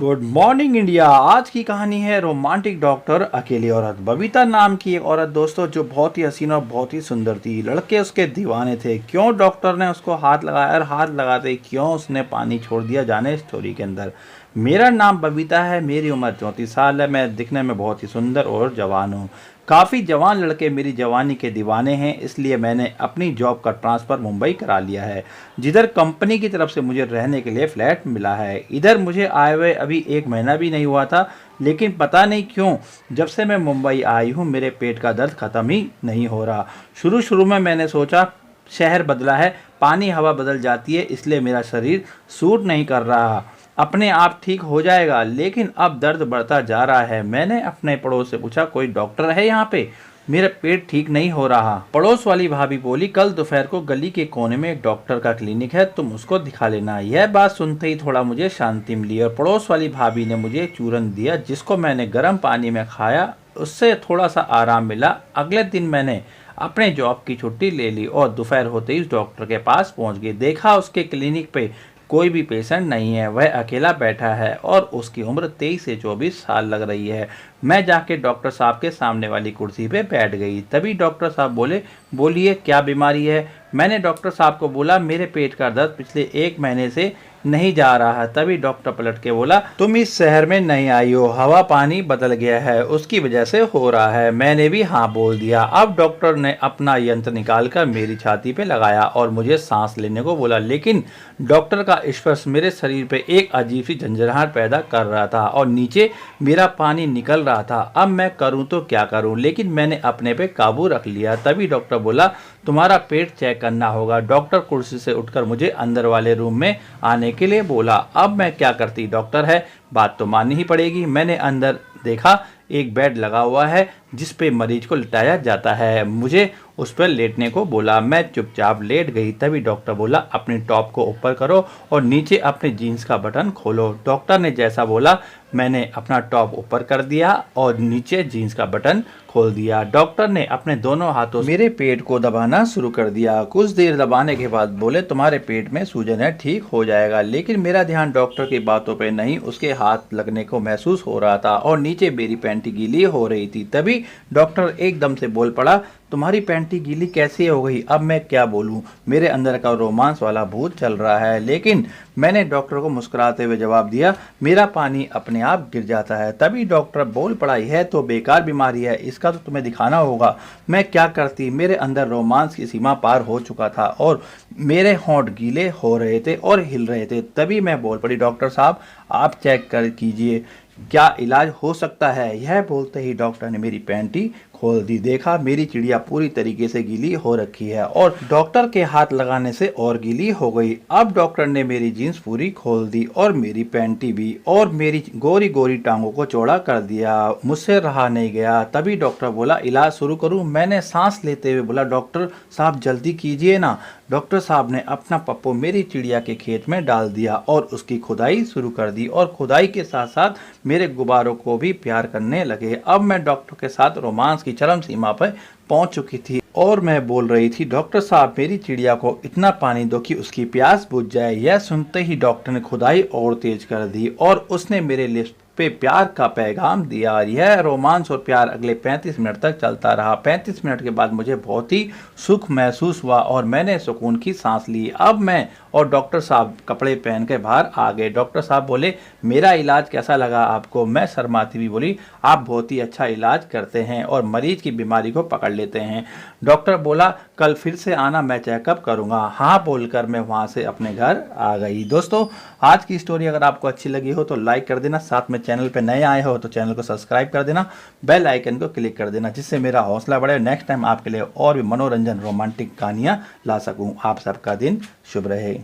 Good morning India. आज की कहानी है रोमांटिक डॉक्टर अकेली औरत। बबीता नाम की एक औरत दोस्तों, जो बहुत ही हसीन और बहुत ही सुंदर थी। लड़के उसके दीवाने थे। क्यों डॉक्टर ने उसको हाथ लगाया और हाथ लगाते ही क्यों उसने पानी छोड़ दिया, जाने स्टोरी के अंदर। मेरा नाम बबीता है, मेरी उम्र 34 साल है। मैं दिखने में बहुत ही सुंदर और जवान हूँ। काफ़ी जवान लड़के मेरी जवानी के दीवाने हैं, इसलिए मैंने अपनी जॉब का ट्रांसफ़र मुंबई करा लिया है, जिधर कंपनी की तरफ से मुझे रहने के लिए फ्लैट मिला है। इधर मुझे आए हुए अभी 1 महीना भी नहीं हुआ था, लेकिन पता नहीं क्यों जब से मैं मुंबई आई हूँ मेरे पेट का दर्द ख़त्म ही नहीं हो रहा। शुरू शुरू में मैंने सोचा शहर बदला है, पानी हवा बदल जाती है, इसलिए मेरा शरीर सूट नहीं कर रहा, अपने आप ठीक हो जाएगा। लेकिन अब दर्द बढ़ता जा रहा है। मैंने अपने पड़ोस से पूछा, कोई डॉक्टर है यहाँ पे? मेरा पेट ठीक नहीं हो रहा। पड़ोस वाली भाभी बोली, कल दोपहर को गली के कोने में एक डॉक्टर का क्लिनिक है, तुम उसको दिखा लेना। यह बात सुनते ही थोड़ा मुझे शांति मिली और पड़ोस वाली भाभी ने मुझे चूरन दिया, जिसको मैंने गर्म पानी में खाया। उससे थोड़ा सा आराम मिला। अगले दिन मैंने अपने जॉब की छुट्टी ले ली और दोपहर होते ही उस डॉक्टर के पास पहुंच गई। देखा उसके क्लिनिक पे कोई भी पेशेंट नहीं है, वह अकेला बैठा है और उसकी उम्र 23 से 24 साल लग रही है। मैं जाके डॉक्टर साहब के सामने वाली कुर्सी पे बैठ गई। तभी डॉक्टर साहब बोले, बोलिए क्या बीमारी है? मैंने डॉक्टर साहब को बोला, मेरे पेट का दर्द पिछले 1 महीने से नहीं जा रहा है। तभी डॉक्टर पलट के बोला, तुम इस शहर में नहीं आई हो, हवा पानी बदल गया है, उसकी वजह से हो रहा है। मैंने भी हाँ बोल दिया। अब डॉक्टर ने अपना यंत्र निकालकर मेरी छाती पे लगाया और मुझे सांस लेने को बोला, लेकिन डॉक्टर का स्पर्श मेरे शरीर पे एक अजीब सी झंझनाहट पैदा कर रहा था और नीचे मेरा पानी निकल रहा था। अब मैं करूं तो क्या करूं, लेकिन मैंने अपने पे काबू रख लिया। तभी डॉक्टर बोला, तुम्हारा पेट चेक करना होगा। डॉक्टर कुर्सी से उठकर मुझे अंदर वाले रूम में आने के लिए बोला। अब मैं क्या करती, डॉक्टर है, बात तो माननी ही पड़ेगी। मैंने अंदर देखा, एक बेड लगा हुआ है जिस पे मरीज को लिटाया जाता है। मुझे उस पर लेटने को बोला। मैं चुपचाप लेट गई। तभी डॉक्टर बोला, अपनी टॉप को ऊपर करो और नीचे अपने जीन्स का बटन खोलो। डॉक्टर ने जैसा बोला मैंने अपना टॉप ऊपर कर दिया और नीचे जीन्स का बटन खोल दिया। डॉक्टर ने अपने दोनों हाथों से मेरे पेट को दबाना शुरू कर दिया। कुछ देर दबाने के बाद बोले, तुम्हारे पेट में सूजन है, ठीक हो जाएगा। लेकिन मेरा ध्यान डॉक्टर की बातों पे नहीं, उसके हाथ लगने को महसूस हो रहा था और नीचे मेरी पैंटी गीली हो रही थी। तभी डॉक्टर एकदम से बोल पड़ा, तुम्हारी पैंटी गीली कैसे हो गई? अब मैं क्या बोलूं, मेरे अंदर का रोमांस वाला भूत चल रहा है। लेकिन मैंने डॉक्टर को मुस्कुराते हुए जवाब दिया, मेरा पानी अपने आप गिर जाता है। तभी डॉक्टर बोल पड़ा, यह तो बेकार बीमारी है, इसका तो तुम्हें दिखाना होगा। मैं क्या करती, मेरे अंदर रोमांस की सीमा पार हो चुका था और मेरे होंठ गीले हो रहे थे और हिल रहे थे। तभी मैं बोल पड़ी, डॉक्टर साहब आप चेक कर कीजिए, क्या इलाज हो सकता है? यह बोलते ही डॉक्टर ने मेरी पैंटी खोल दी। देखा मेरी चिड़िया पूरी तरीके से गीली हो रखी है और डॉक्टर के हाथ लगाने से और गीली हो गई। अब डॉक्टर ने मेरी जीन्स पूरी खोल दी और मेरी पैंटी भी, और मेरी गोरी गोरी टांगों को चौड़ा कर दिया। मुझसे रहा नहीं गया। तभी डॉक्टर बोला, इलाज शुरू करूं? मैंने सांस लेते हुए बोला, डॉक्टर साहब जल्दी कीजिए ना। डॉक्टर साहब ने अपना पप्पू मेरी चिड़िया के खेत में डाल दिया और उसकी खुदाई शुरू कर दी और खुदाई के साथ साथ मेरे गुब्बारों को भी प्यार करने लगे। अब मैं डॉक्टर के साथ रोमांस की चरम सीमा पर पहुंच चुकी थी और मैं बोल रही थी, डॉक्टर साहब मेरी चिड़िया को इतना पानी दो कि उसकी प्यास बुझ जाए। यह सुनते ही डॉक्टर ने खुदाई और तेज कर दी और उसने मेरे लिप्स पे प्यार का पैगाम दिया। यह रोमांस और प्यार अगले 35 मिनट तक चलता रहा। 35 मिनट के बाद मुझे बहुत ही सुख महसूस हुआ और मैंने सुकून की सांस ली। अब मैं और डॉक्टर साहब कपड़े पहन के बाहर आ गए। डॉक्टर साहब बोले, मेरा इलाज कैसा लगा आपको? मैं शर्माती हुई बोली, आप बहुत ही अच्छा इलाज करते हैं और मरीज की बीमारी को पकड़ लेते हैं। डॉक्टर बोला, कल फिर से आना, मैं चेकअप करूंगा। हाँ बोलकर मैं वहां से अपने घर आ गई। दोस्तों आज की स्टोरी अगर आपको अच्छी लगी हो तो लाइक कर देना, साथ में चैनल पे नए आए हो तो चैनल को सब्सक्राइब कर देना, बेल आइकन को क्लिक कर देना, जिससे मेरा हौसला बढ़े, नेक्स्ट टाइम आपके लिए और भी मनोरंजन रोमांटिक कहानियां ला सकूं। आप सबका दिन शुभ रहे।